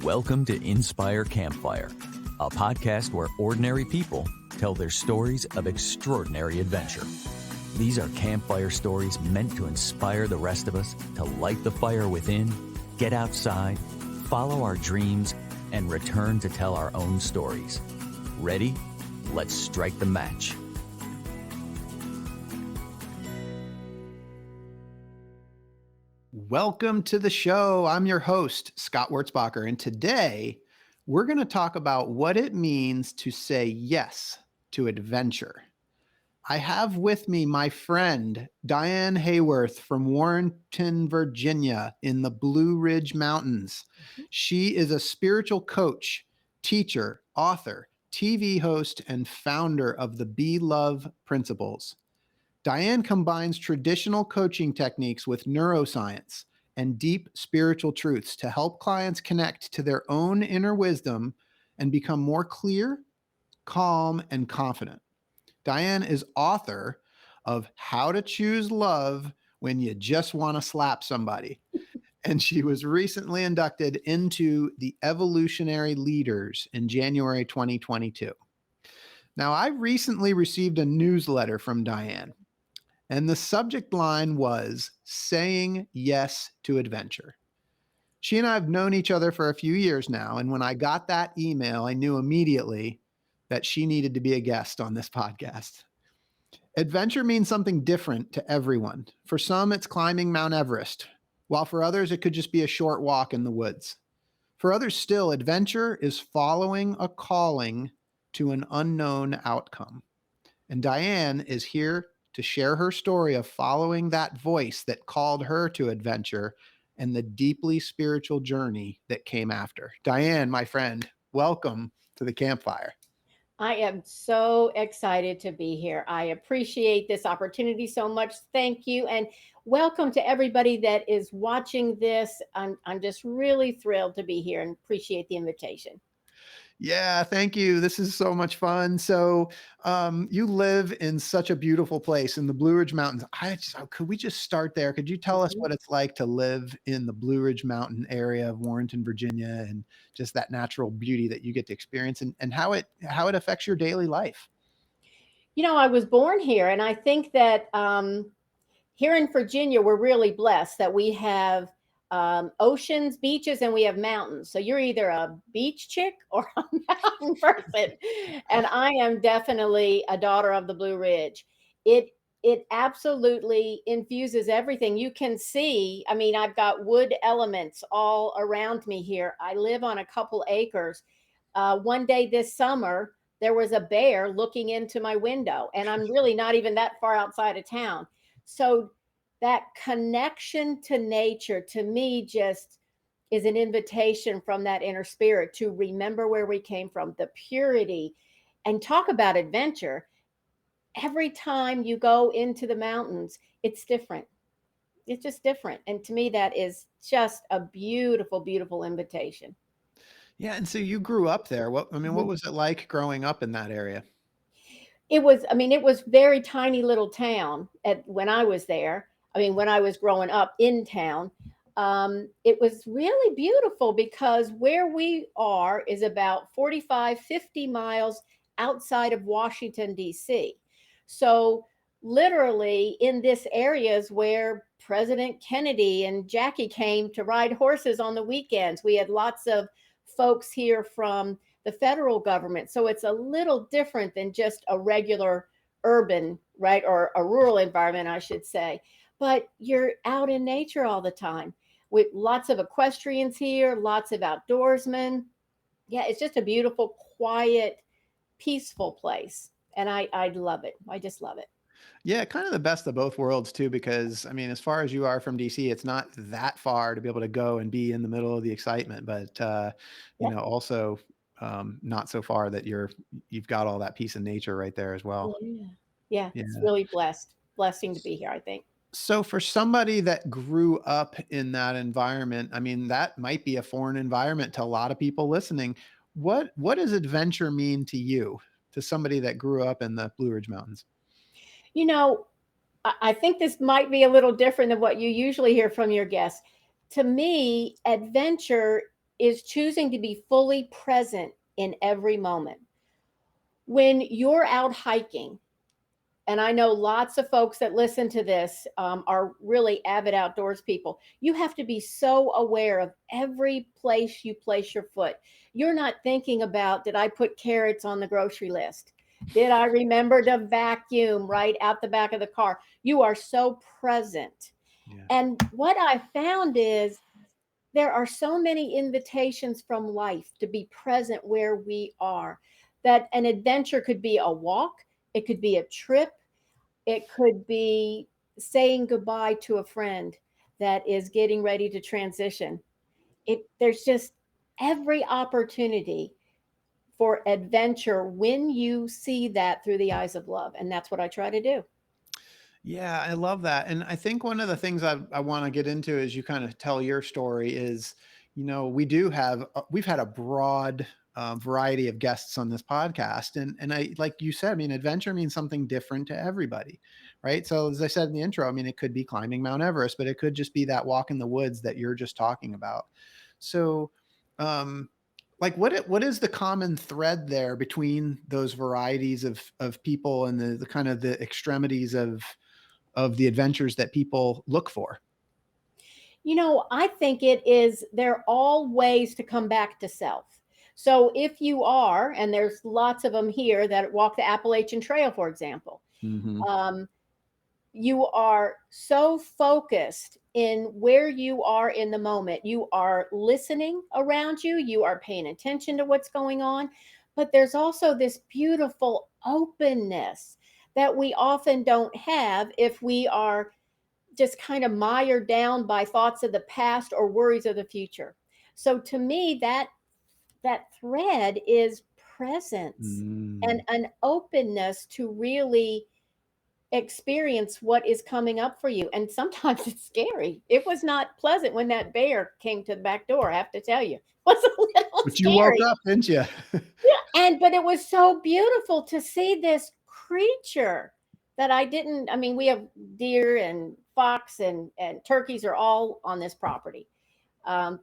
Welcome to Inspire Campfire, a podcast where ordinary people tell their stories of extraordinary adventure. These are campfire stories meant to inspire the rest of us to light the fire within, get outside, follow our dreams, and return to tell our own stories. Ready? Let's strike the match. Welcome to the show. I'm your host, Scott Wurzbacher, and today we're going to talk about what it means to say yes to adventure. I have with me my friend, Diane Haworth from Warrenton, Virginia, in the Blue Ridge Mountains. She is a spiritual coach, teacher, author, TV host, and founder of the Be Love Principles. Diane combines traditional coaching techniques with neuroscience and deep spiritual truths to help clients connect to their own inner wisdom and become more clear, calm, and confident. Diane is author of How to Choose Love When You Just Want to Slap Somebody. And she was recently inducted into the Evolutionary Leaders in January 2022. Now, I recently received a newsletter from Diane. And the subject line was saying yes to adventure. She and I have known each other for a few years now. And when I got that email, I knew immediately that she needed to be a guest on this podcast. Adventure means something different to everyone. For some, it's climbing Mount Everest, while for others, it could just be a short walk in the woods. For others still, adventure is following a calling to an unknown outcome. And Diane is here to share her story of following that voice that called her to adventure and the deeply spiritual journey that came after. Diane, my friend, welcome to the campfire. I am so excited to be here. I appreciate this opportunity so much. Thank you. And welcome to everybody that is watching this. I'm just really thrilled to be here and appreciate the invitation. Yeah, thank you. This is so much fun. So you live in such a beautiful place in the Blue Ridge Mountains. Could we just start there? Could you tell us what it's like to live in the Blue Ridge Mountain area of Warrenton, Virginia, and just that natural beauty that you get to experience and how it affects your daily life? You know, I was born here, and I think that here in Virginia, we're really blessed that we have oceans, beaches, and we have mountains. So you're either a beach chick or a mountain person. And I am definitely a daughter of the Blue Ridge. It absolutely infuses everything. You can see, I mean, I've got wood elements all around me here. I live on a couple acres. One day this summer, there was a bear looking into my window, and I'm really not even that far outside of town. So that connection to nature to me just is an invitation from that inner spirit to remember where we came from, the purity, and talk about adventure. Every time you go into the mountains, it's different. It's just different. And to me, that is just a beautiful, beautiful invitation. Yeah, and so you grew up there. What was it like growing up in that area? It was very tiny little town when I was there. I mean, when I was growing up in town, it was really beautiful because where we are is about 45, 50 miles outside of Washington, D.C. So literally in this area is where President Kennedy and Jackie came to ride horses on the weekends. We had lots of folks here from the federal government. So it's a little different than just a regular urban, right? Or a rural environment, I should say. But you're out in nature all the time with lots of equestrians here, lots of outdoorsmen. Yeah, it's just a beautiful, quiet, peaceful place. And I love it. I just love it. Yeah, kind of the best of both worlds too, because I mean, as far as you are from DC, it's not that far to be able to go and be in the middle of the excitement, but also not so far that you've got all that peace in nature right there as well. Yeah. Yeah, Yeah. it's really blessing to be here, I think. So for somebody that grew up in that environment, I mean, that might be a foreign environment to a lot of people listening. What does adventure mean to you, to somebody that grew up in the Blue Ridge Mountains? You know, I think this might be a little different than what you usually hear from your guests. To me, adventure is choosing to be fully present in every moment. When you're out hiking, and I know lots of folks that listen to this are really avid outdoors people. You have to be so aware of every place you place your foot. You're not thinking about, did I put carrots on the grocery list? Did I remember to vacuum right out the back of the car? You are so present. Yeah. And what I found is there are so many invitations from life to be present where we are, that an adventure could be a walk, it could be a trip, it could be saying goodbye to a friend that is getting ready to transition. There's just every opportunity for adventure when you see that through the eyes of love. And that's what I try to do. Yeah, I love that. And I think one of the things I want to get into as you kind of tell your story is, we've had a broad variety of guests on this podcast. And I, like you said, I mean, adventure means something different to everybody, right? So as I said in the intro, I mean, it could be climbing Mount Everest, but it could just be that walk in the woods that you're just talking about. So, like what is the common thread there between those varieties of people and the kind of the extremities of the adventures that people look for? I think they're all ways to come back to self. So if you are, and there's lots of them here that walk the Appalachian Trail, for example, Mm-hmm. um, you are so focused in where you are in the moment. You are listening around you, you are paying attention to what's going on. But there's also this beautiful openness that we often don't have if we are just kind of mired down by thoughts of the past or worries of the future. So to me, that thread is presence and Mm. an openness to really experience what is coming up for you. And sometimes it's scary. It was not pleasant when that bear came to the back door, I have to tell you. It was a little But you woke scary. up, didn't you? But it was so beautiful to see this creature that I didn't. I mean, we have deer and fox and turkeys are all on this property,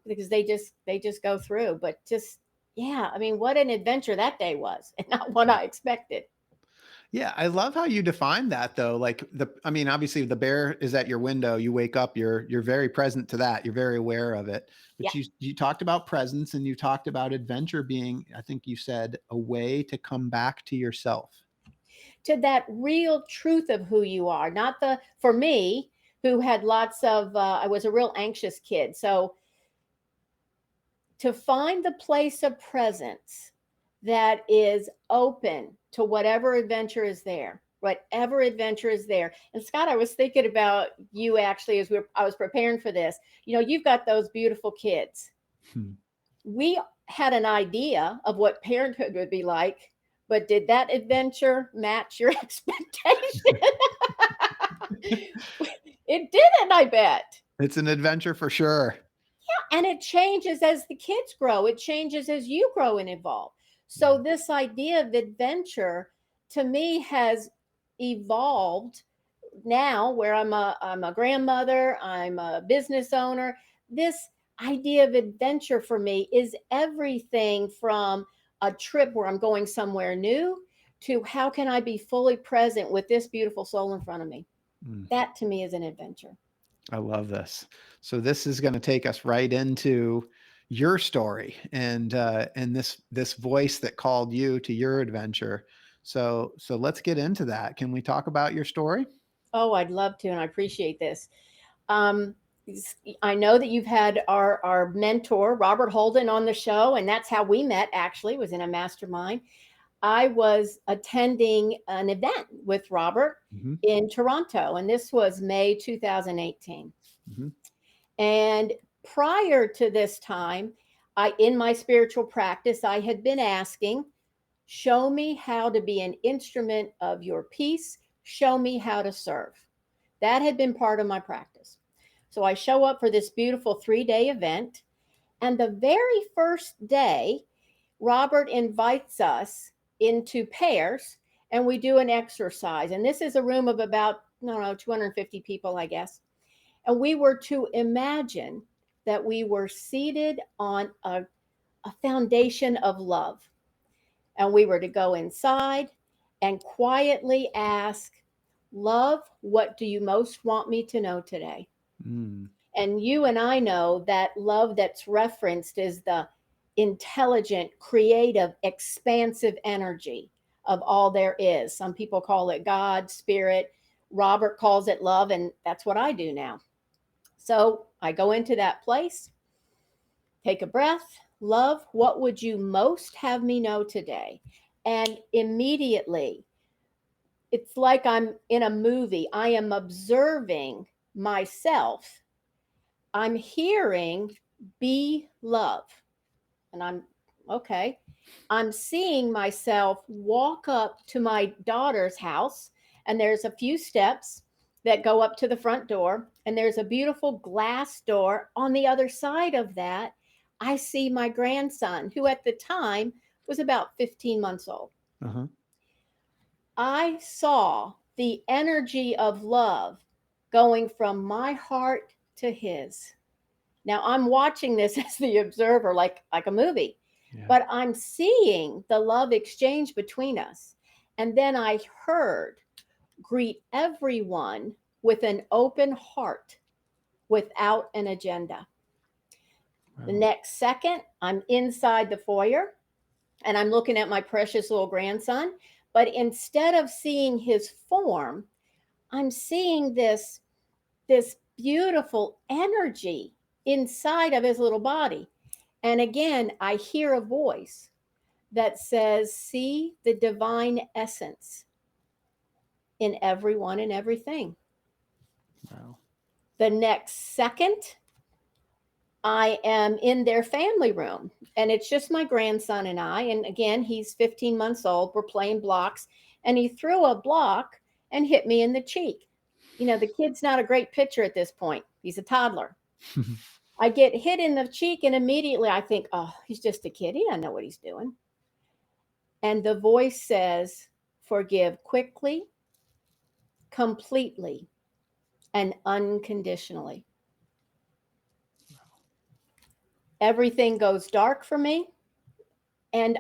because they just go through. But just, yeah, I mean, what an adventure that day was, and not what I expected. Yeah, I love how you define that though. Like I mean, obviously the bear is at your window. You wake up, you're very present to that. You're very aware of it. Yeah. But you talked about presence and you talked about adventure being, I think you said, a way to come back to yourself. To that real truth of who you are, not the, for me, who had lots of, I was a real anxious kid. So to find the place of presence that is open to whatever adventure is there, whatever adventure is there. And Scott, I was thinking about you actually as I was preparing for this. You've got those beautiful kids. Hmm. We had an idea of what parenthood would be like, but did that adventure match your expectation? It didn't, I bet. It's an adventure for sure. And it changes as the kids grow, it changes as you grow and evolve. So this idea of adventure to me has evolved now, where I'm a grandmother, I'm a business owner. This idea of adventure for me is everything from a trip where I'm going somewhere new to how can I be fully present with this beautiful soul in front of me. Mm. That to me is an adventure. I love this. So this is going to take us right into your story and this voice that called you to your adventure. So let's get into that. Can we talk about your story? Oh, I'd love to, and I appreciate this. Um, I know that you've had our mentor, Robert Holden, on the show, and that's how we met, actually, was in a mastermind. I was attending an event with Robert Mm-hmm. in Toronto, and this was May 2018. Mm-hmm. And prior to this time, in my spiritual practice, I had been asking, show me how to be an instrument of your peace. Show me how to serve. That had been part of my practice. So I show up for this beautiful 3-day event. And the very first day, Robert invites us into pairs and we do an exercise. And this is a room of about, I don't know, 250 people, I guess. And we were to imagine that we were seated on a foundation of love. And we were to go inside and quietly ask, Love, what do you most want me to know today? Mm. And you and I know that love that's referenced is the intelligent, creative, expansive energy of all there is. Some people call it God, spirit. Robert calls it love, and that's what I do now. So I go into that place, take a breath. Love, what would you most have me know today? And immediately, it's like I'm in a movie. I am observing myself. I'm hearing be love. And I'm okay. I'm seeing myself walk up to my daughter's house, and there's a few steps that go up to the front door, and there's a beautiful glass door on the other side of that. I see my grandson, who at the time was about 15 months old. Uh-huh. I saw the energy of love going from my heart to his. Now I'm watching this as the observer, like a movie, Yeah. but I'm seeing the love exchange between us. And then I heard, greet everyone with an open heart without an agenda. The Wow. next second, I'm inside the foyer and I'm looking at my precious little grandson. But instead of seeing his form, I'm seeing this beautiful energy inside of his little body. And again, I hear a voice that says, see the divine essence in everyone and everything. Wow. The next second, I am in their family room, and it's just my grandson and I. And again, he's 15 months old. We're playing blocks, and he threw a block and hit me in the cheek. You know, the kid's not a great pitcher at this point. He's a toddler. I get hit in the cheek, and immediately I think, oh, he's just a kid. He doesn't know what he's doing. And the voice says, forgive quickly, completely, and unconditionally. Everything goes dark for me. And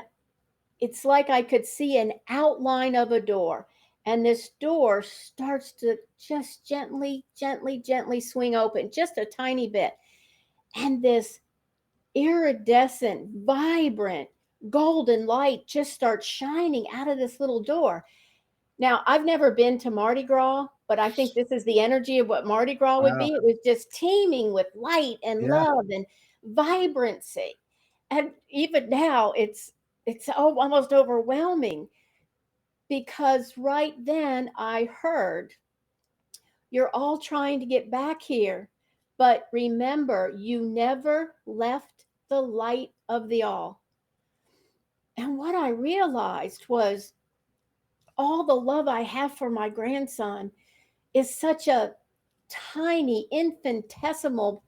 it's like I could see an outline of a door. And this door starts to just gently, gently, gently swing open, just a tiny bit. And this iridescent, vibrant, golden light just starts shining out of this little door. Now, I've never been to Mardi Gras, but I think this is the energy of what Mardi Gras would be. It was just teeming with light and love and vibrancy. And even now, it's almost overwhelming, because right then I heard, you're all trying to get back here, but remember, you never left the light of the all. And what I realized was, all the love I have for my grandson is such a tiny, infinitesimal,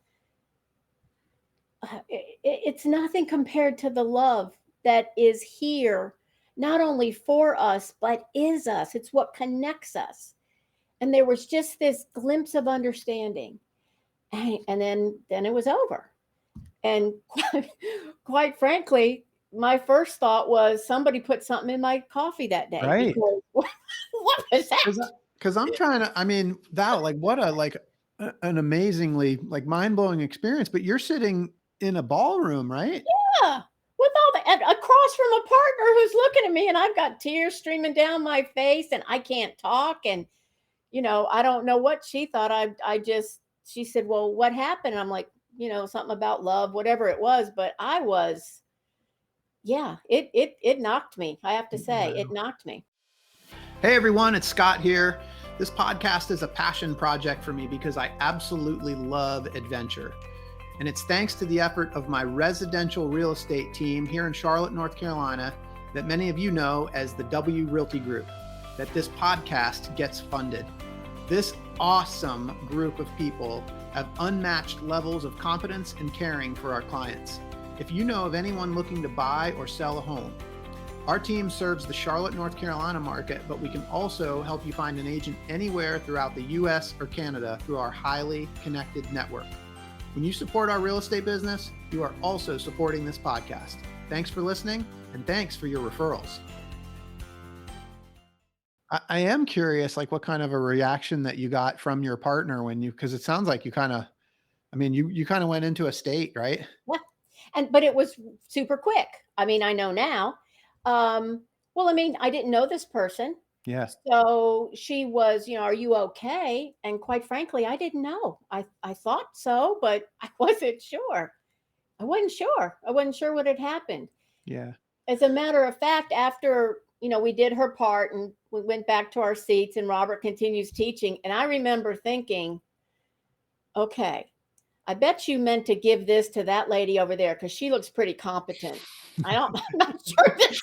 it's nothing compared to the love that is here, not only for us, but is us. It's what connects us. And there was just this glimpse of understanding. And then it was over. And quite frankly, my first thought was, somebody put something in my coffee that day. Right. Because, what was that? Because I'm trying to, I mean, that, like, what an amazingly, like, mind-blowing experience. But you're sitting in a ballroom, right? Yeah. With all the, and across from a partner who's looking at me, and I've got tears streaming down my face, and I can't talk. And, you know, I don't know what she thought. She said, well, what happened? And I'm like, you know, something about love, whatever it was. But I was, it knocked me. I have to say, it knocked me. Hey everyone, it's Scott here. This podcast is a passion project for me because I absolutely love adventure. And it's thanks to the effort of my residential real estate team here in Charlotte, North Carolina, that many of you know as the W Realty Group, that this podcast gets funded. This awesome group of people have unmatched levels of competence and caring for our clients. If you know of anyone looking to buy or sell a home, our team serves the Charlotte, North Carolina market, but we can also help you find an agent anywhere throughout the US or Canada through our highly connected network. When you support our real estate business, you are also supporting this podcast. Thanks for listening, and thanks for your referrals. I am curious, like what kind of a reaction that you got from your partner because it sounds like you kind of, you kind of went into a state, right? Yeah. But it was super quick. I mean, I know now. Well, I mean, I didn't know this person. Yeah. So she was, are you okay? And quite frankly, I didn't know. I thought so, but I wasn't sure. I wasn't sure what had happened. Yeah. As a matter of fact, after, we did her part and we went back to our seats and Robert continues teaching. And I remember thinking, okay, I bet you meant to give this to that lady over there because she looks pretty competent. I'm not sure that,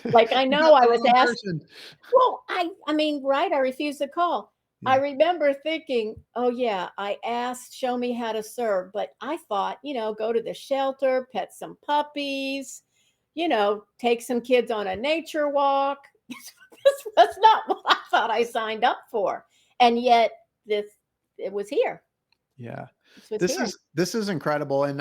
like, I know I was asked. Well, I mean, right. I refused the call. Yeah. I remember thinking, oh yeah, I asked, show me how to serve. But I thought, go to the shelter, pet some puppies, take some kids on a nature walk. This was not what I thought I signed up for. And yet it was here. Yeah. This is incredible. And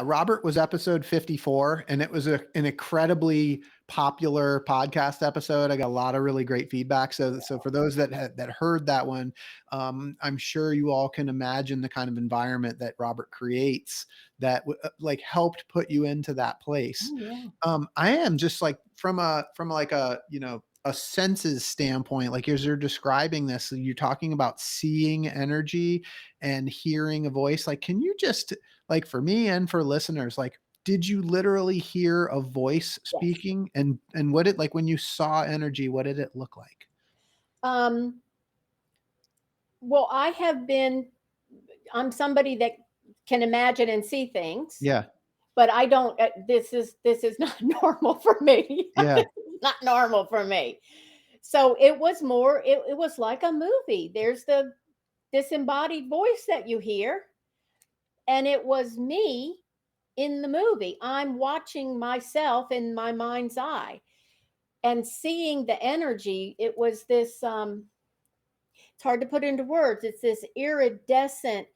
Robert was episode 54 and it was an incredibly popular podcast episode. I got a lot of really great feedback. So for those that heard that one, I'm sure you all can imagine the kind of environment that Robert creates that helped put you into that place. Oh, yeah. I am just like from a senses standpoint, like as you're describing this, you're talking about seeing energy and hearing a voice. Like, can you just, like, for me and for listeners, like, did you literally hear a voice speaking? Yes. And what like when you saw energy, what did it look like? Well, I'm somebody that can imagine and see things. Yeah. But I don't, this is not normal for me. Yeah. Not normal for me. So it was more, it was like a movie. There's the disembodied voice that you hear. And it was me in the movie. I'm watching myself in my mind's eye and seeing the energy. It was this, it's hard to put into words. It's this iridescent,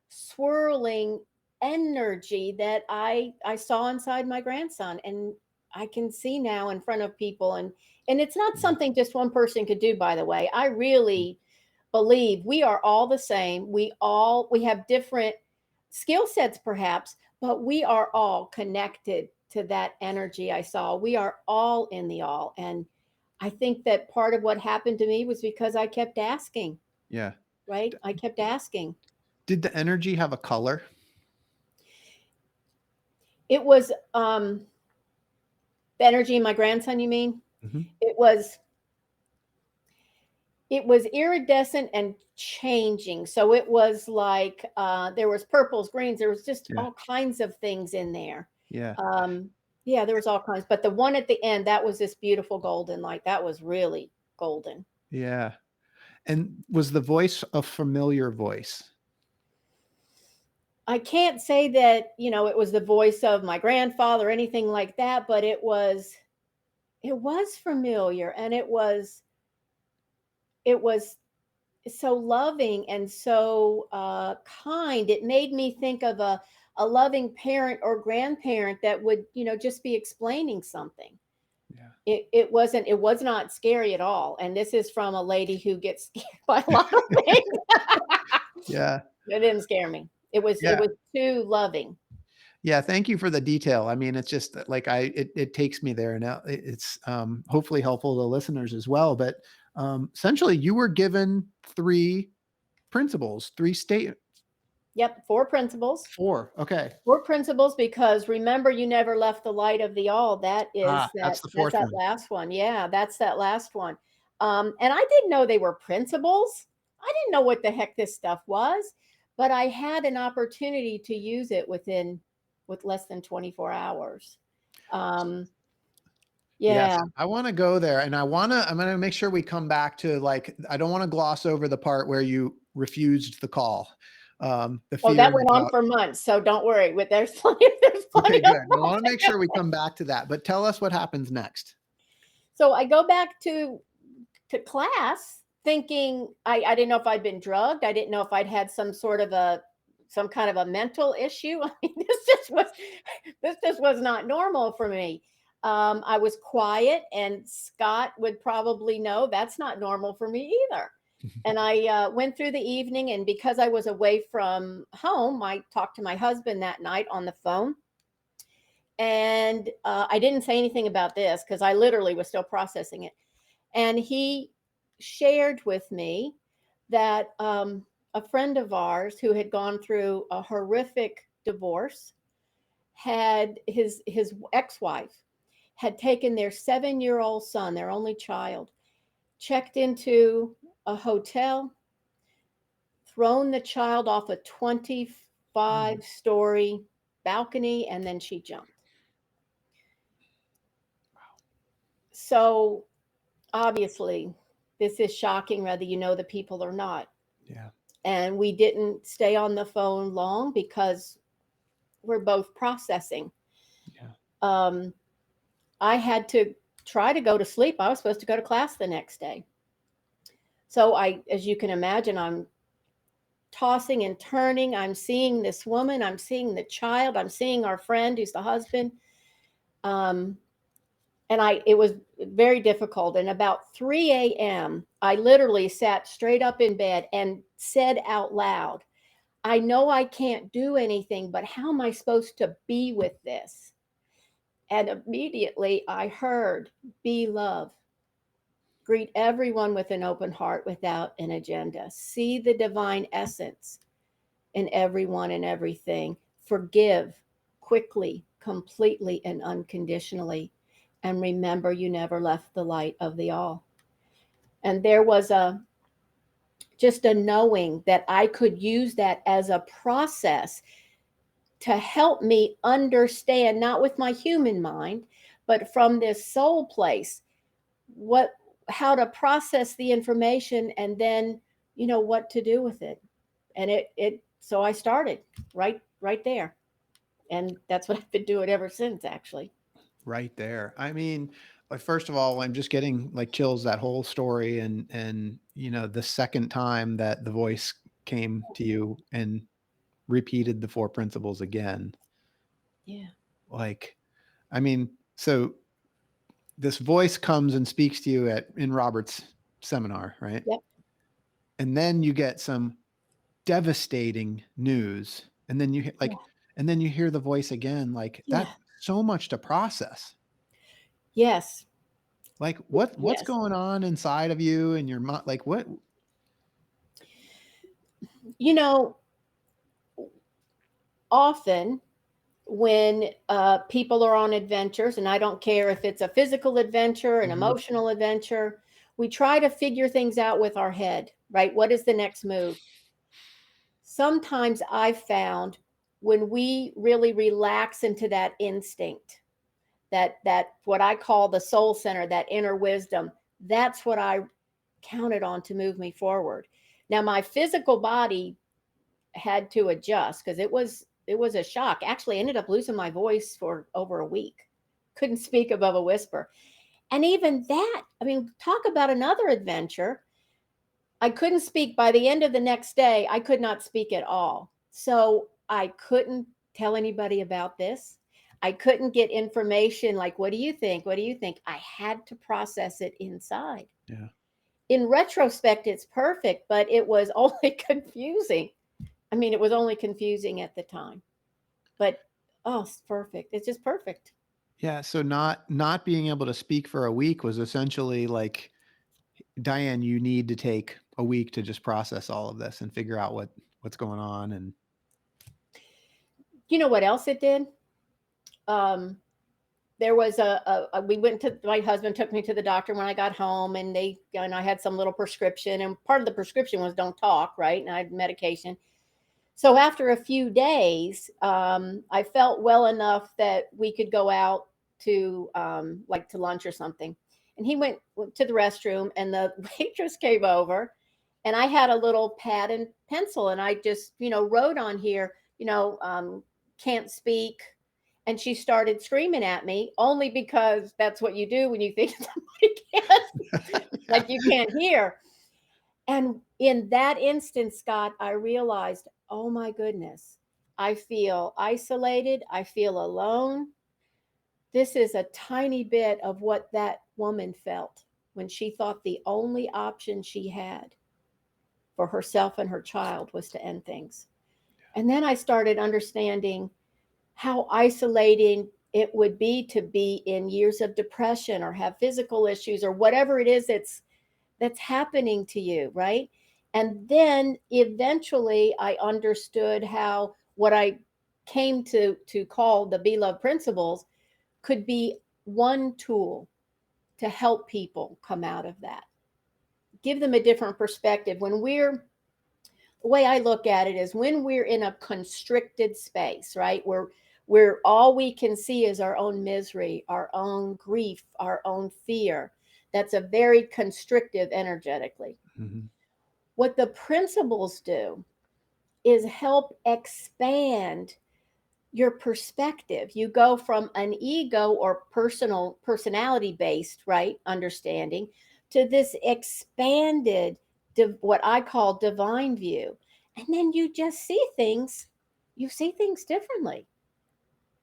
swirling energy that I saw inside my grandson. And I can see now in front of people. And it's not something just one person could do, by the way. I really believe we are all the same. We have different skill sets perhaps, but we are all connected to that energy I saw. We are all in the all. And I think that part of what happened to me was because I kept asking. Yeah. Right? I kept asking. Did the energy have a color? It was the energy in my grandson, you mean? Mm-hmm. It was iridescent and changing. So it was like there was purples, greens, there was just all kinds of things in there. Yeah. There was all kinds. But the one at the end, that was this beautiful golden light. That was really golden. Yeah. And was the voice a familiar voice? I can't say that, it was the voice of my grandfather or anything like that, but it was familiar, and it was so loving and so kind. It made me think of a loving parent or grandparent that would, just be explaining something. Yeah. It was not scary at all. And this is from a lady who gets scared by a lot of things. Yeah. It didn't scare me. It was too loving. Yeah. Thank you for the detail. I mean, it's just like it takes me there. Now it's hopefully helpful to listeners as well. But essentially you were given 3 principles, 3 statements. Yep. 4 principles. 4. Okay. 4 principles, because remember, you never left the light of the all. That is, that's the 4th one. Last one. Yeah. That's that last one. And I didn't know they were principles. I didn't know what the heck this stuff was, but I had an opportunity to use it with less than 24 hours. Yes, I want to go there, and I'm going to make sure we come back to, like, I don't want to gloss over the part where you refused the call. That went on for months, so don't worry. There's plenty. Okay, good. I want to make sure we come back to that, but tell us what happens next. So I go back to class thinking I didn't know if I'd been drugged. I didn't know if I'd had some sort of a some kind of a mental issue. I mean, this just was not normal for me. I was quiet, and Scott would probably know that's not normal for me either. And I went through the evening, and because I was away from home, I talked to my husband that night on the phone. And I didn't say anything about this because I literally was still processing it. And he shared with me that a friend of ours who had gone through a horrific divorce had his ex-wife had taken their 7-year-old son, their only child, checked into a hotel, thrown the child off a 25-story balcony, and then she jumped. So obviously, this is shocking, whether you know the people or not. Yeah. And we didn't stay on the phone long because we're both processing. Yeah. I had to try to go to sleep. I was supposed to go to class the next day. So as you can imagine, I'm tossing and turning. I'm seeing this woman. I'm seeing the child. I'm seeing our friend who's the husband. And it was very difficult. And about 3 a.m., I literally sat straight up in bed and said out loud, I know I can't do anything, but how am I supposed to be with this? And immediately I heard, be love. Greet everyone with an open heart without an agenda. See the divine essence in everyone and everything. Forgive quickly, completely, and unconditionally. And remember, you never left the light of the all. And there was just a knowing that I could use that as a process to help me understand, not with my human mind, but from this soul place, how to process the information, and then, what to do with it. And so I started right there. And that's what I've been doing ever since, actually. Right there. I mean, first of all, I'm just getting like chills, that whole story. And, the second time that the voice came to you and repeated the 4 principles again. Yeah. Like, I mean, so this voice comes and speaks to you in Robert's seminar, right? Yep. And then you get some devastating news. And then and then you hear the voice again, like Yeah. that's so much to process. Yes. Like what's Yes. going on inside of you and your mind? Like what? Often when people are on adventures, and I don't care if it's a physical adventure, an emotional adventure, we try to figure things out with our head, right? What is the next move? Sometimes I've found when we really relax into that instinct, that what I call the soul center, that inner wisdom, that's what I counted on to move me forward. Now, my physical body had to adjust because it was a shock. Actually, I ended up losing my voice for over a week. Couldn't speak above a whisper. And even that, I mean, talk about another adventure. I couldn't speak. By the end of the next day, I could not speak at all. So I couldn't tell anybody about this. I couldn't get information like, what do you think? What do you think? I had to process it inside. Yeah. In retrospect, it's perfect, but it was only confusing. I mean, it was only confusing at the time, but it's perfect. It's just perfect. Yeah. So not being able to speak for a week was essentially like, Diane, you need to take a week to just process all of this and figure out what's going on. And you know what else it did? There was my husband took me to the doctor when I got home, and I had some little prescription, and part of the prescription was don't talk, right? And I had medication. So after a few days, I felt well enough that we could go out to to lunch or something. And he went to the restroom, and the waitress came over, and I had a little pad and pencil, and I just, wrote on here, can't speak. And she started screaming at me, only because that's what you do when you think somebody can't, like you can't hear. And in that instant, Scott, I realized oh my goodness, I feel isolated. I feel alone. This is a tiny bit of what that woman felt when she thought the only option she had for herself and her child was to end things. And then I started understanding how isolating it would be in years of depression or have physical issues or whatever it is that's happening to you, right? And then eventually I understood how what I came to call the Be Love principles could be one tool to help people come out of that. Give them a different perspective. The way I look at it is when we're in a constricted space, right? Where all we can see is our own misery, our own grief, our own fear. That's a very constrictive energetically. Mm-hmm. What the principles do is help expand your perspective. You go from an ego or personality based, right, understanding to this expanded what I call divine view. And then you just see things, you see things differently.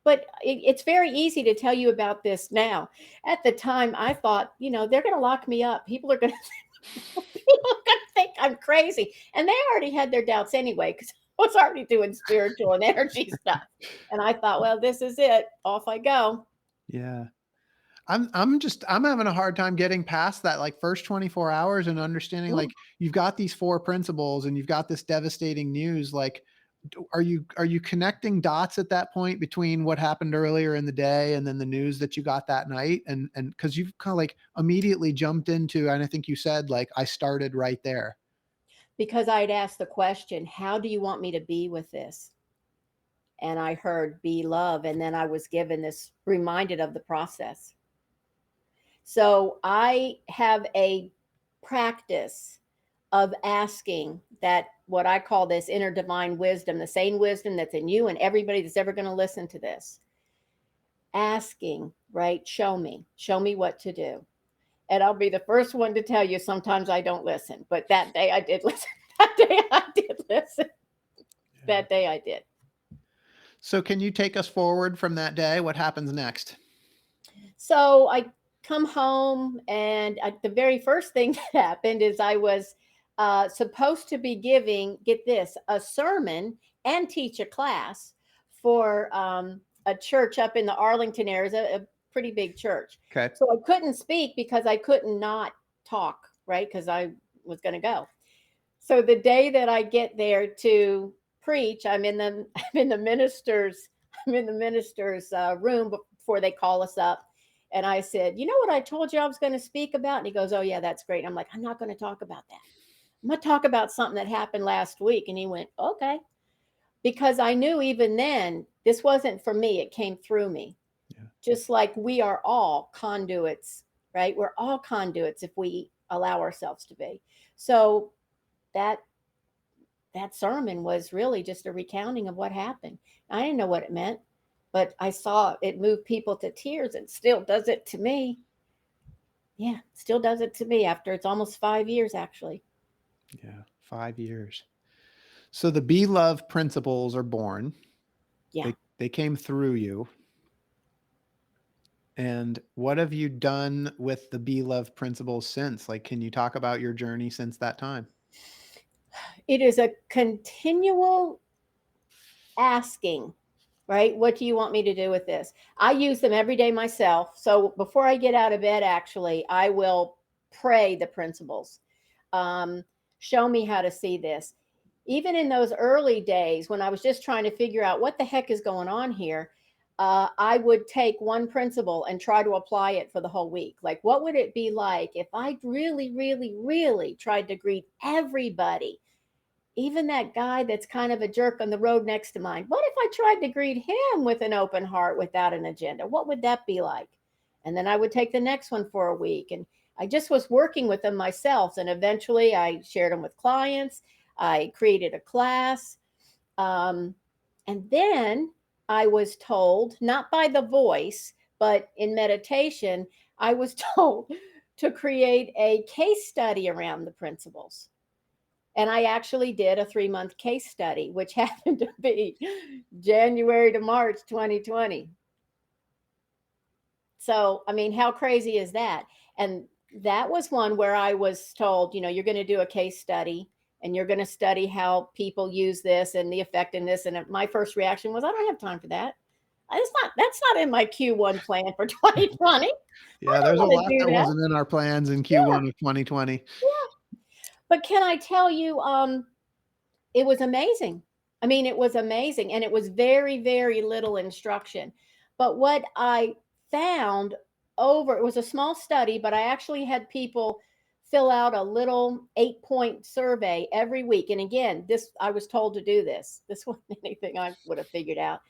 But it's very easy to tell you about this now. At the time, I thought, they're going to lock me up. People are going to people are going to think I'm crazy. And they already had their doubts anyway, because I was already doing spiritual and energy stuff. And I thought, well, this is it. Off I go. Yeah. I'm having a hard time getting past that like first 24 hours and understanding Ooh. like you've got these four principles and you've got this devastating news. Like, are you connecting dots at that point between what happened earlier in the day and then the news that you got that night? And because you've kind of like immediately jumped into, and I think you said like I started right there. Because I'd asked the question, how do you want me to be with this? And I heard be love. And then I was given this, reminded of the process. So I have a practice of asking that what I call this inner divine wisdom, the same wisdom that's in you and everybody that's ever going to listen to this. Asking, right? Show me what to do. And I'll be the first one to tell you sometimes I don't listen, but that day I did listen. That day I did listen. That day I did. So can you take us forward from that day? What happens next? So I come home, and the very first thing that happened is I was supposed to be giving, get this, a sermon and teach a class for a church up in the Arlington area, a pretty big church. Okay. So I couldn't speak because I couldn't not talk, right? Because I was going to go. So the day that I get there to preach, I'm in the minister's room before they call us up. And I said, you know what I told you I was going to speak about? And he goes, oh yeah, that's great. I'm like, I'm not going to talk about that. I'm going to talk about something that happened last week. And he went, okay. Because I knew even then, this wasn't for me. It came through me. Yeah. Just like we are all conduits, right? We're all conduits if we allow ourselves to be. So that sermon was really just a recounting of what happened. I didn't know what it meant, but I saw it move people to tears, and still does it to me. Yeah, still does it to me after it's almost 5 years, actually. Yeah. 5 years. So the Be Love principles are born. Yeah. They came through you. And what have you done with the Be Love principles since? Like, can you talk about your journey since that time? It is a continual asking, right? What do you want me to do with this? I use them every day myself. So before I get out of bed, actually, I will pray the principles. Show me how to see this. Even in those early days when I was just trying to figure out what the heck is going on here, I would take one principle and try to apply it for the whole week. Like, what would it be like if I really, really, really tried to greet everybody, even that guy that's kind of a jerk on the road next to mine? What if I tried to greet him with an open heart without an agenda? What would that be like? And then I would take the next one for a week. And I just was working with them myself. And eventually I shared them with clients. I created a class. And then I was told, not by the voice, but in meditation, I was told to create a case study around the principles. And I actually did a 3-month case study, which happened to be January to March 2020. So, I mean, how crazy is that? And that was one where I was told, you're going to do a case study and you're going to study how people use this and the effectiveness. And my first reaction was, I don't have time for that. That's not in my Q1 plan for 2020. Yeah, there's a lot that that. wasn't in our plans in Q1 of 2020. Yeah. But can I tell you, it was amazing. I mean, it was amazing. And it was very, very little instruction. But what I found it was a small study, but I actually had people fill out a little 8-point survey every week. And again, I was told to do this. This wasn't anything I would have figured out.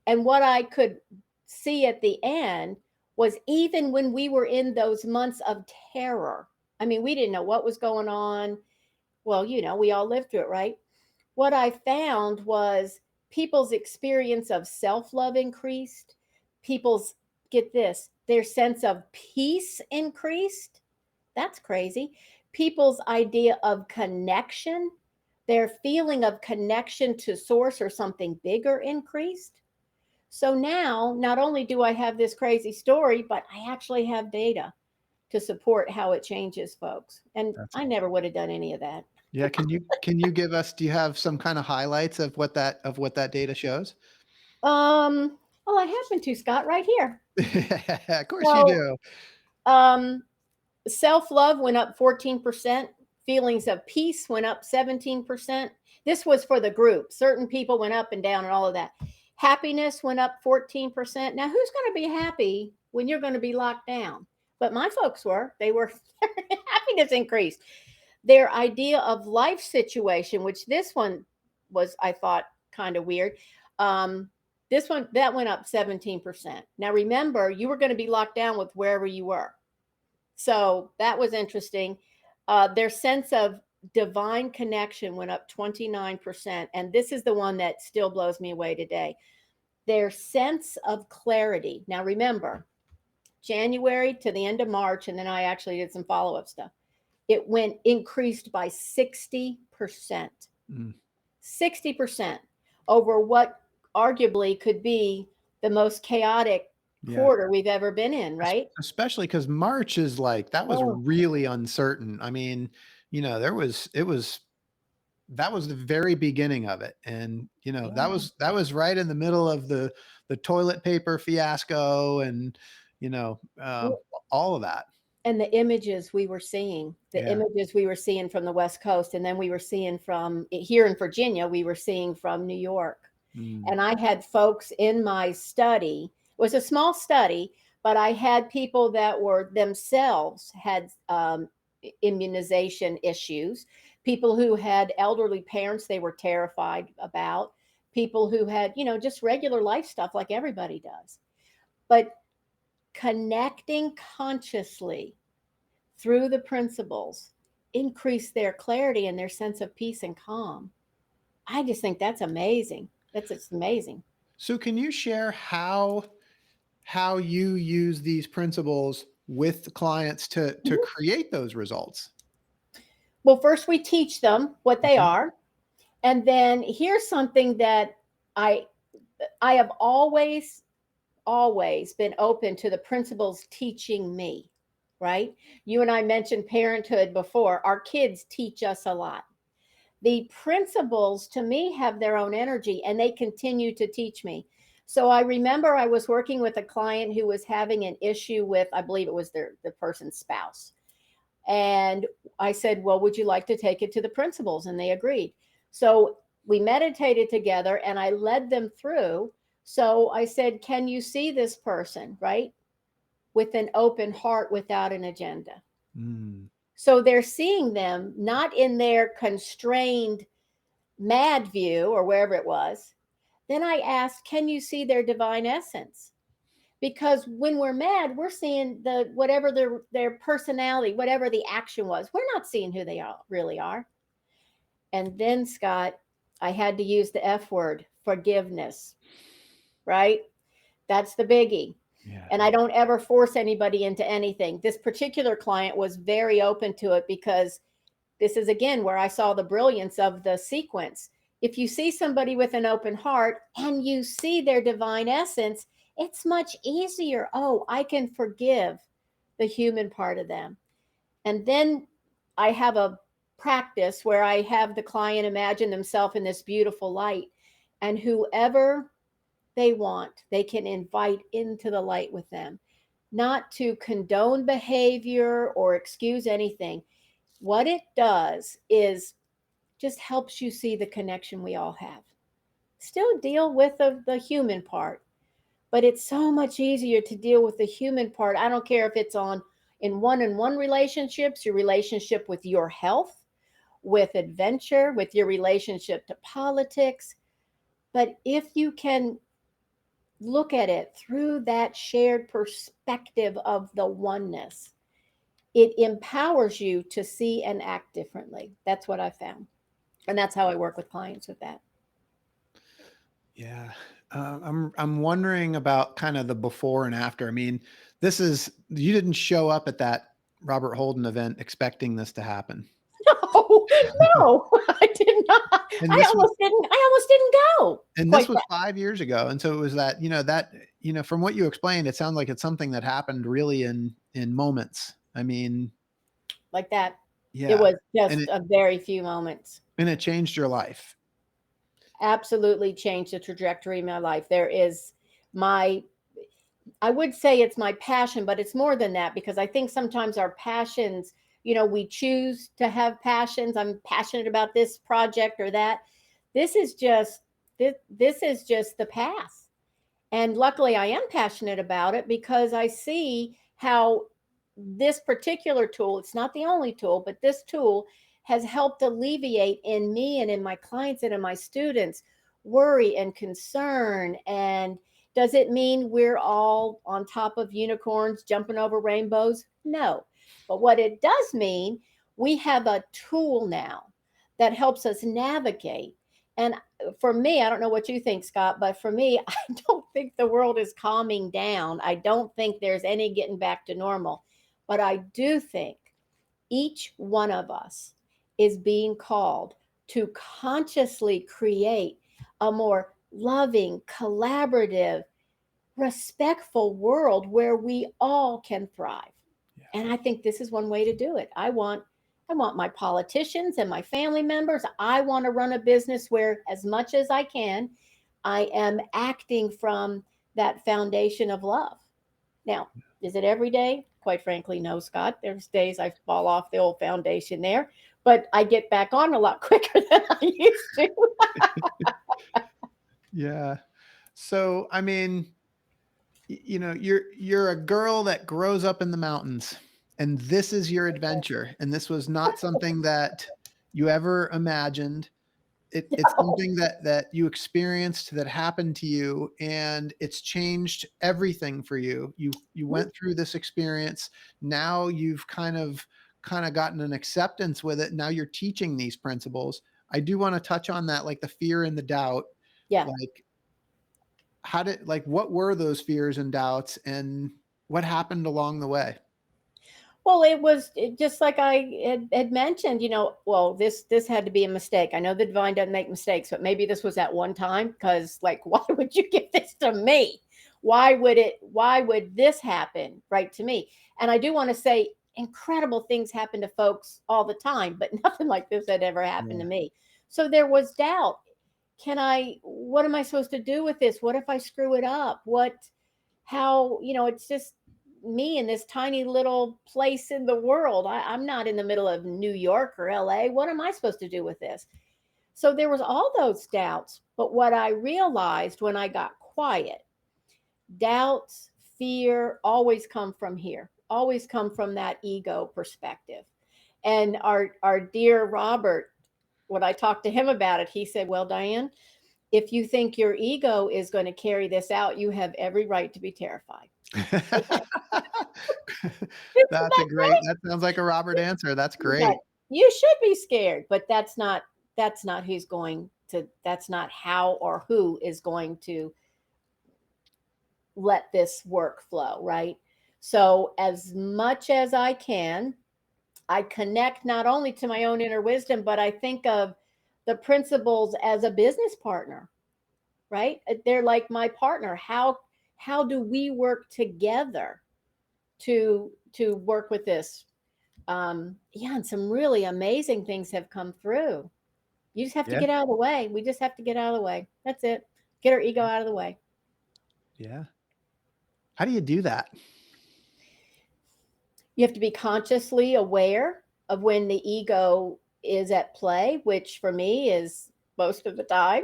And what I could see at the end was, even when we were in those months of terror, I mean, we didn't know what was going on. Well, we all lived through it, right? What I found was people's experience of self-love increased. Get this, their sense of peace increased. That's crazy. People's idea of connection, their feeling of connection to source or something bigger increased. So now, not only do I have this crazy story, but I actually have data to support how it changes folks. And I never would have done any of that. Yeah, can you give us, do you have some kind of highlights of what that data shows? Well, I happen to, Scott, right here. Of course you do. Self-love went up 14%. Feelings of peace went up 17%. This was for the group. Certain people went up and down and all of that. Happiness went up 14%. Now, who's going to be happy when you're going to be locked down? But my folks were. Happiness increased. Their idea of life situation, which this one was, I thought, kind of weird. That went up 17%. Now, remember, you were going to be locked down with wherever you were. So that was interesting. Their sense of divine connection went up 29%. And this is the one that still blows me away today. Their sense of clarity. Now, remember, January to the end of March, and then I actually did some follow-up stuff. It increased by 60%. 60% over what arguably could be the most chaotic quarter we've ever been in, right? Especially because March is that was really uncertain. I mean, that was the very beginning of it. And, that was right in the middle of the toilet paper fiasco and, all of that. And the images we were seeing, from the West Coast, and then we were seeing from here in Virginia, we were seeing from New York. And I had folks in my study. It was a small study, but I had people that were themselves had immunization issues, people who had elderly parents they were terrified about, people who had, just regular life stuff like everybody does. But connecting consciously through the principles increase their clarity and their sense of peace and calm. I just think that's amazing. It's amazing. So can you share how you use these principles with clients to create those results? Well, first we teach them what they are. And then here's something that I have always been open to the principles teaching me, right? You and I mentioned parenthood before. Our kids teach us a lot. The principles to me have their own energy and they continue to teach me. So I remember I was working with a client who was having an issue with, I believe it was the person's spouse. And I said, well, would you like to take it to the principles? And they agreed. So we meditated together and I led them through. So I said, can you see this person, right? With an open heart, without an agenda. So they're seeing them not in their constrained mad view or wherever it was. Then I asked, can you see their divine essence? Because when we're mad, we're seeing whatever their personality, whatever the action was. We're not seeing who they really are. And then, Scott, I had to use the F word, forgiveness, right? That's the biggie. Yeah. And I don't ever force anybody into anything. This particular client was very open to it because this is again where I saw the brilliance of the sequence. If you see somebody with an open heart and you see their divine essence, it's much easier. Oh, I can forgive the human part of them. And then I have a practice where I have the client imagine themselves in this beautiful light, and whoever they want, they can invite into the light with them, not to condone behavior or excuse anything. What it does is just helps you see the connection we all have. Still deal with the human part, but it's so much easier to deal with the human part. I don't care if it's in one-on-one relationships, your relationship with your health, with adventure, with your relationship to politics. But if you can look at it through that shared perspective of the oneness, it empowers you to see and act differently. That's what I found. And that's how I work with clients with that. Yeah. I'm wondering about kind of the before and after. I mean, you didn't show up at that Robert Holden event expecting this to happen. No, no, I did not. And I almost didn't go. And Quite this was 5 years ago. And so it was from what you explained, it sounds like it's something that happened really in moments. I mean, like that. yeah. It was just a very few moments. And it changed your life. Absolutely changed the trajectory of my life. I would say it's my passion, but it's more than that, because I think sometimes our passions, we choose to have passions. I'm passionate about this project or that. This is just the path. And luckily I am passionate about it, because I see how this particular tool, it's not the only tool, but this tool has helped alleviate in me and in my clients and in my students worry and concern. And does it mean we're all on top of unicorns jumping over rainbows? No. But what it does mean, we have a tool now that helps us navigate. And for me, I don't know what you think, Scott, but for me, I don't think the world is calming down. I don't think there's any getting back to normal. But I do think each one of us is being called to consciously create a more loving, collaborative, respectful world where we all can thrive. Yeah. And I think this is one way to do it. I want my politicians and my family members, I want to run a business where, as much as I can, I am acting from that foundation of love. Now, is it every day? Quite frankly, no, Scott. There's days I fall off the old foundation there, but I get back on a lot quicker than I used to. Yeah. So, I mean, you're a girl that grows up in the mountains, and this is your adventure. And this was not something that you ever imagined. It's something that you experienced, that happened to you, and it's changed everything for you. You went through this experience. Now you've kind of gotten an acceptance with it. Now you're teaching these principles. I do want to touch on that, like the fear and the doubt. Yeah. What were those fears and doubts, and what happened along the way? Well, it was just like I had mentioned, this had to be a mistake. I know the divine doesn't make mistakes, but maybe this was at one time, because why would you give this to me? Why would this happen right to me? And I do want to say incredible things happen to folks all the time, but nothing like this had ever happened to me. So there was doubt. What am I supposed to do with this? What if I screw it up? It's just me in this tiny little place in the world. I'm not in the middle of New York or LA. What am I supposed to do with this? So there was all those doubts. But what I realized when I got quiet, doubts, fear always come from here, always come from that ego perspective. And our dear Robert, when I talked to him about it, he said, well, Diane, if you think your ego is going to carry this out, you have every right to be terrified. That sounds like a Robert answer. That's great. But you should be scared, but that's not how or who is going to let this work flow, right? So as much as I can, I connect not only to my own inner wisdom, but I think of the principles as a business partner, right? They're like my partner. How do we work together to work with this? Yeah, and some really amazing things have come through. You just have to Yeah. get out of the way. We just have to get out of the way. That's it. Get our ego out of the way. Yeah. How do you do that? You have to be consciously aware of when the ego is at play, which for me is most of the time.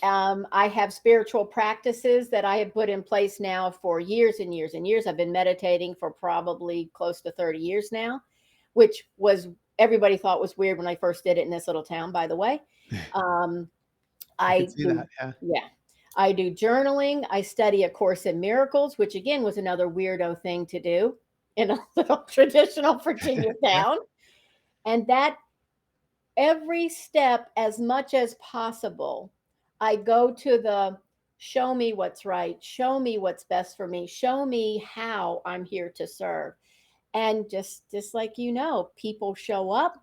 I have spiritual practices that I have put in place now for years and years and years. I've been meditating for probably close to 30 years now, which was everybody thought was weird when I first did it in this little town, by the way. Um, I could I see do, that. Yeah. yeah, I do journaling. I study A Course in Miracles, which again was another weirdo thing to do in a little traditional Virginia Yeah. town. And that every step, as much as possible, I go to the show me what's right, show me what's best for me, show me how I'm here to serve. And just like people show up.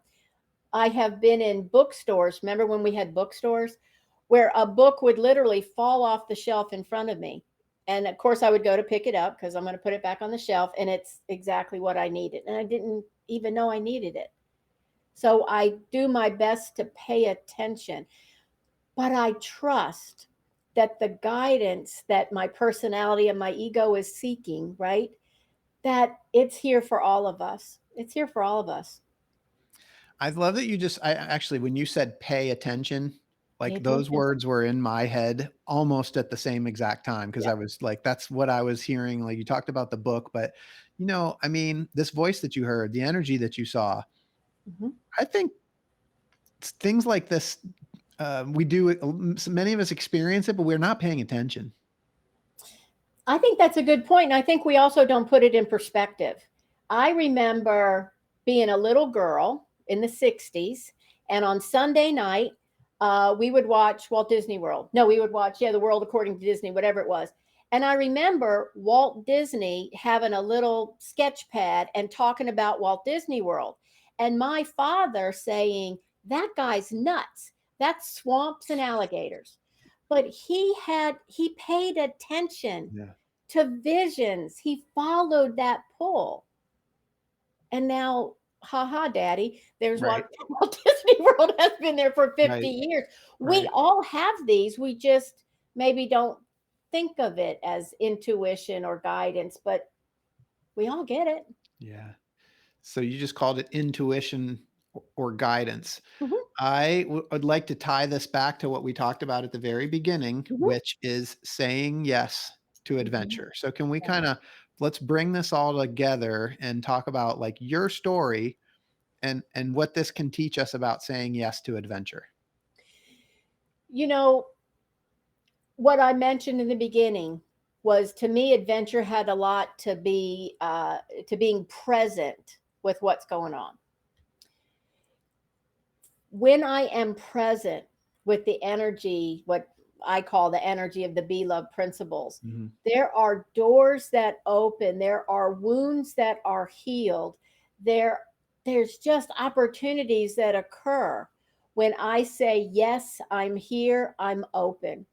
I have been in bookstores. Remember when we had bookstores where a book would literally fall off the shelf in front of me? And of course, I would go to pick it up because I'm going to put it back on the shelf. And it's exactly what I needed. And I didn't even know I needed it. So I do my best to pay attention. But I trust that the guidance that my personality and my ego is seeking, right? That it's here for all of us. It's here for all of us. I love that I actually, when you said pay attention, Pay like those attention. words were in my head almost at the same exact time. Cause Yeah. I was like, that's what I was hearing. Like you talked about the book, but I mean, this voice that you heard, the energy that you saw, Mhm. I think things like this, we do, many of us experience it, but we're not paying attention. I think that's a good point. And I think we also don't put it in perspective. I remember being a little girl in the 60s, and on Sunday night, we would watch Walt Disney World. No, we would watch, The World According to Disney, whatever it was. And I remember Walt Disney having a little sketch pad and talking about Walt Disney World. And my father saying, that guy's nuts. That's swamps and alligators. But he paid attention Yeah. to visions. He followed that pull. And now, haha, daddy, there's Right. Walt Disney World has been there for 50 Right. years. We Right. all have these. We just maybe don't think of it as intuition or guidance, but we all get it. Yeah. So you just called it intuition or guidance. Mhm, Would like to tie this back to what we talked about at the very beginning, mhm, which is saying yes to mhm. adventure. So can we Yeah. kind of let's bring this all together and talk about like your story and what this can teach us about saying yes to adventure. You know, what I mentioned in the beginning was, to me, adventure had a lot to being present with what's going on. When I am present with the energy, what I call the energy of the Be Love principles, Mhm. there are doors that open, there are wounds that are healed, there's just opportunities that occur when I say, yes, I'm here, I'm open.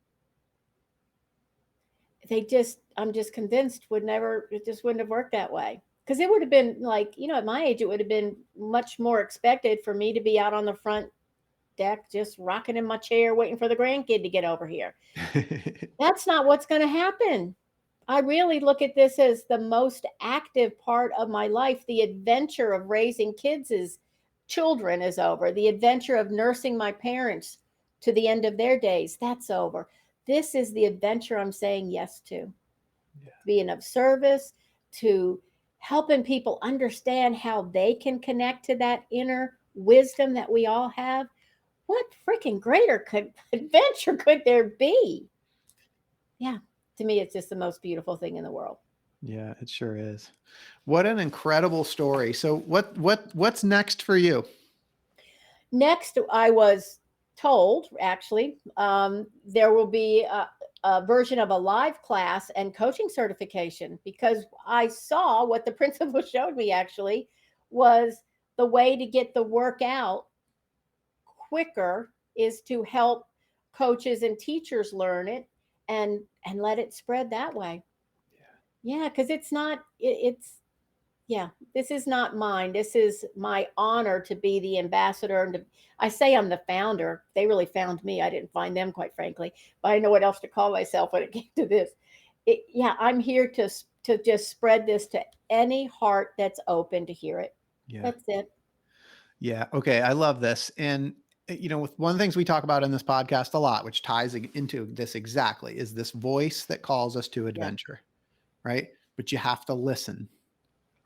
I'm just convinced it just wouldn't have worked that way. Because it would have been like, at my age, it would have been much more expected for me to be out on the front deck, just rocking in my chair, waiting for the grandkid to get over here. That's not what's going to happen. I really look at this as the most active part of my life. The adventure of raising children is over. The adventure of nursing my parents to the end of their days, that's over. This is the adventure I'm saying yes to. Yeah. Being of service, to helping people understand how they can connect to that inner wisdom that we all have. What freaking greater adventure could there be? Yeah, to me, it's just the most beautiful thing in the world. Yeah, it sure is. What an incredible story. So what's next for you? Next, I was told, actually, there will be a version of a live class and coaching certification, because I saw what the principal showed me actually was the way to get the work out quicker is to help coaches and teachers learn it and let it spread that way. Yeah, because it's not it's yeah, this is not mine. This is my honor to be the ambassador. And I say I'm the founder. They really found me. I didn't find them, quite frankly. But I know what else to call myself when it came to this. Yeah, I'm here to just spread this to any heart that's open to hear it. Yeah. That's it. Yeah. Okay. I love this. And, with one of the things we talk about in this podcast a lot, which ties into this exactly, is this voice that calls us to Yeah. adventure, right? But you have to listen,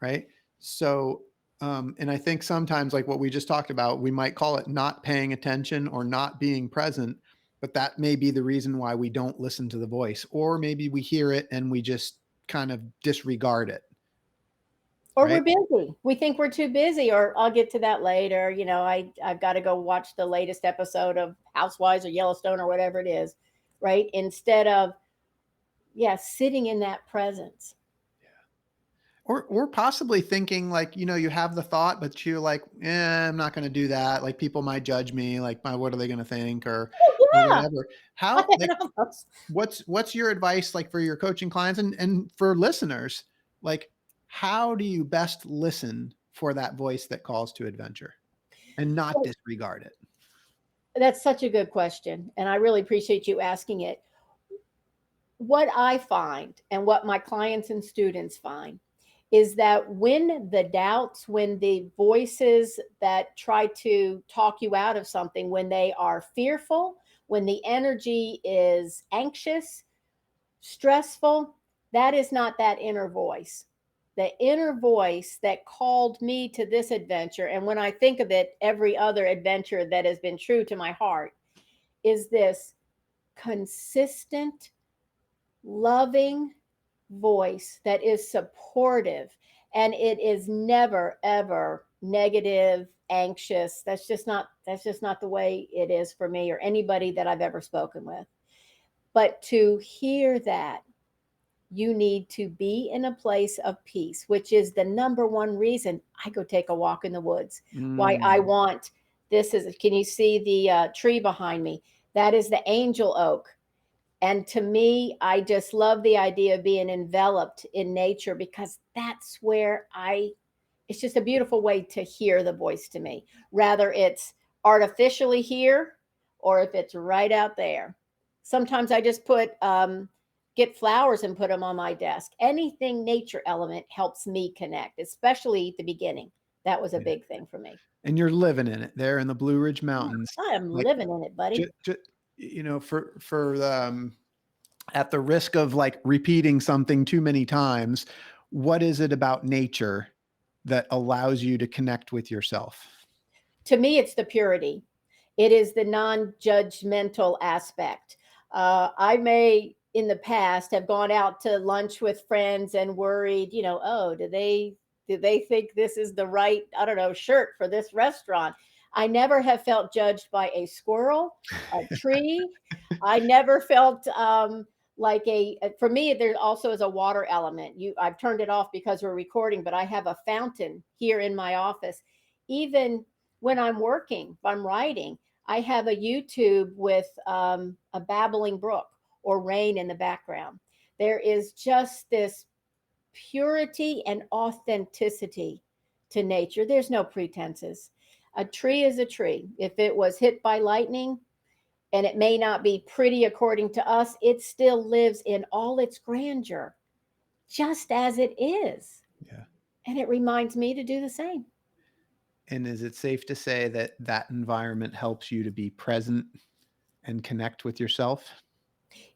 right? So, and I think sometimes, like what we just talked about, we might call it not paying attention or not being present, but that may be the reason why we don't listen to the voice, or maybe we hear it and we just kind of disregard it, Or we're right? busy. We think we're too busy, or I'll get to that later. I've got to go watch the latest episode of Housewives or Yellowstone or whatever it is, right? Instead of, yeah, sitting in that presence. Or possibly thinking like, you have the thought, but you're like, I'm not going to do that. Like people might judge me, like, what are they going to think or Yeah. whatever. How, like, what's your advice, like for your coaching clients and for listeners, like, how do you best listen for that voice that calls to adventure and not disregard it? That's such a good question. And I really appreciate you asking it. What I find and what my clients and students find is that when the doubts, when the voices that try to talk you out of something, when they are fearful, when the energy is anxious, stressful, that is not that inner voice. The inner voice that called me to this adventure, and when I think of it, every other adventure that has been true to my heart, is this consistent, loving voice that is supportive, and it is never ever negative, anxious. That's just not the way it is for me or anybody that I've ever spoken with. But to hear that, you need to be in a place of peace, which is the number one reason I go take a walk in the woods. Why I Mm, want this is, can you see the tree behind me? That is the angel oak. And to me, I just love the idea of being enveloped in nature because that's where it's just a beautiful way to hear the voice to me, rather it's artificially here or if it's right out there. Sometimes I just get flowers and put them on my desk. Anything nature element helps me connect, especially at the beginning. That was a yeah. big thing for me. And you're living in it there in the Blue Ridge Yeah, Mountains. I am Like, living in it, buddy. for at the risk of like repeating something too many times, what is it about nature that allows you to connect with yourself? To me, it's the purity. It is the non-judgmental aspect. I may in the past have gone out to lunch with friends and worried, oh, do they think this is the right, I don't know, shirt for this restaurant? I never have felt judged by a squirrel, a tree. I never felt like for me there also is a water element. I've turned it off because we're recording, but I have a fountain here in my office. Even when I'm working, if I'm writing, I have a YouTube with a babbling brook or rain in the background. There is just this purity and authenticity to nature. There's no pretenses. A tree is a tree. If it was hit by lightning, and it may not be pretty according to us, it still lives in all its grandeur, just as it is. Yeah. And it reminds me to do the same. And is it safe to say that that environment helps you to be present and connect with yourself?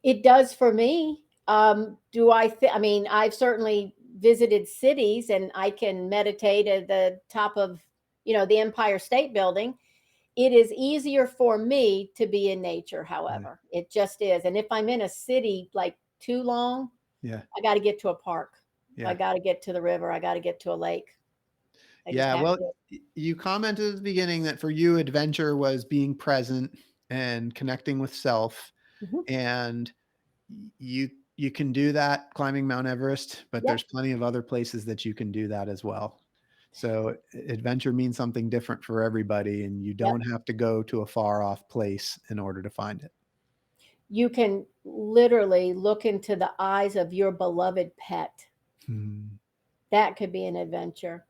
It does for me. Do I mean, I've certainly visited cities and I can meditate at the top of, the Empire State Building. It is easier for me to be in nature, Yeah. however. It just is. And if I'm in a city like too long, Yeah. I got to get to a park. I Yeah. got to get to the river. I got to get to a lake. I just Yeah. have Well, to. you commented at the beginning that for you, adventure was being present and connecting with self. Mhm. And you you can do that climbing Mount Everest, but Yep. there's plenty of other places that you can do that as well. So adventure means something different for everybody, and you Yep. don't have to go to a far off place in order to find it. You can literally look into the eyes of your beloved pet. Hmm. That could be an adventure.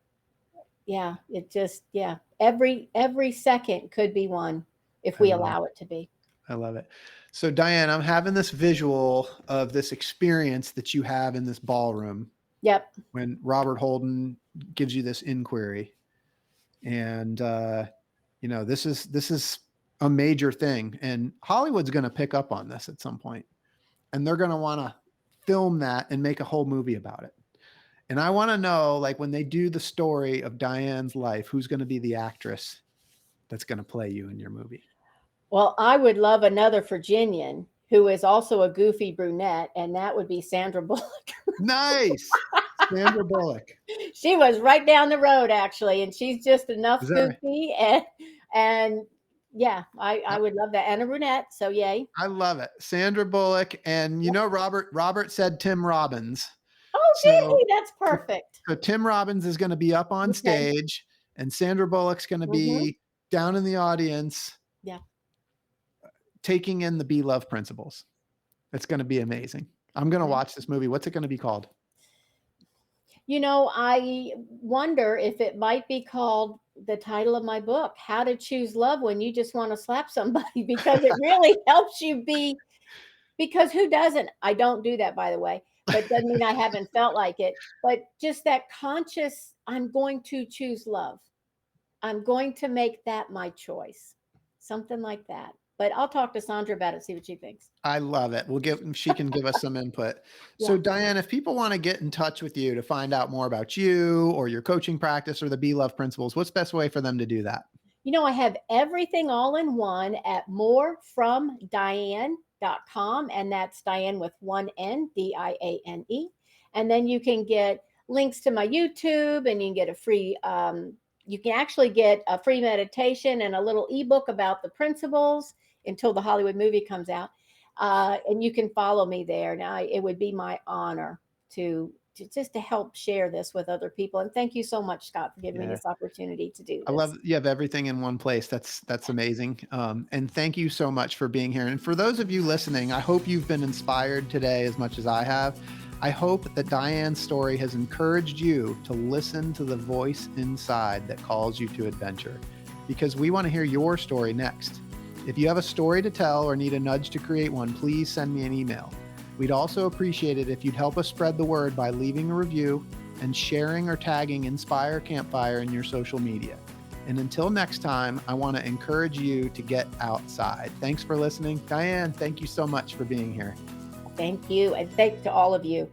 Yeah, it just, yeah. Every second could be one if I we love allow it to be. I love it. So Diane, I'm having this visual of this experience that you have in this ballroom Yep. when Robert Holden gives you this inquiry. And this is a major thing. And Hollywood's going to pick up on this at some point. And they're going to want to film that and make a whole movie about it. And I want to know, like, when they do the story of Diane's life, who's going to be the actress that's going to play you in your movie? Well, I would love another Virginian who is also a goofy brunette, and that would be Sandra Bullock. Nice. Sandra Bullock. She was right down the road, actually, and she's just enough Is that right? goofy and yeah, I would love that. And a brunette, so yay. I love it. Sandra Bullock. And Yep. Robert said Tim Robbins. Oh, did So, he? That's perfect. so Tim Robbins is going to be up on Okay. stage, and Sandra Bullock's going to Mm-hmm. be down in the audience Yeah. taking in the Be Love principles. It's going to be amazing. I'm going to Yeah. watch this movie. What's it going to be called? I wonder if it might be called the title of my book, How to Choose Love When You Just Want to Slap Somebody, because it really helps you be, because who doesn't? I don't do that, by the way, but doesn't mean I haven't felt like it. But just that conscious, I'm going to choose love. I'm going to make that my choice. Something like that. But I'll talk to Sandra about it, see what she thinks. I love it. She can give us some input. So Yeah. Diane, if people want to get in touch with you to find out more about you or your coaching practice or the Be Love principles, what's the best way for them to do that? I have everything all in one at morefromdiane.com. And that's Diane with one N, Diane. And then you can get links to my YouTube, and you can get you can actually get a free meditation and a little ebook about the principles until the Hollywood movie comes out. And you can follow me there. Now, it would be my honor to just to help share this with other people. And thank you so much, Scott, for giving me this opportunity to do this. I love you have everything in one place. That's amazing. And thank you so much for being here. And for those of you listening, I hope you've been inspired today as much as I have. I hope that Diane's story has encouraged you to listen to the voice inside that calls you to adventure, because we want to hear your story next. If you have a story to tell or need a nudge to create one, please send me an email. We'd also appreciate it if you'd help us spread the word by leaving a review and sharing or tagging Inspire Campfire in your social media. And until next time, I want to encourage you to get outside. Thanks for listening. Diane, thank you so much for being here. Thank you. And thanks to all of you.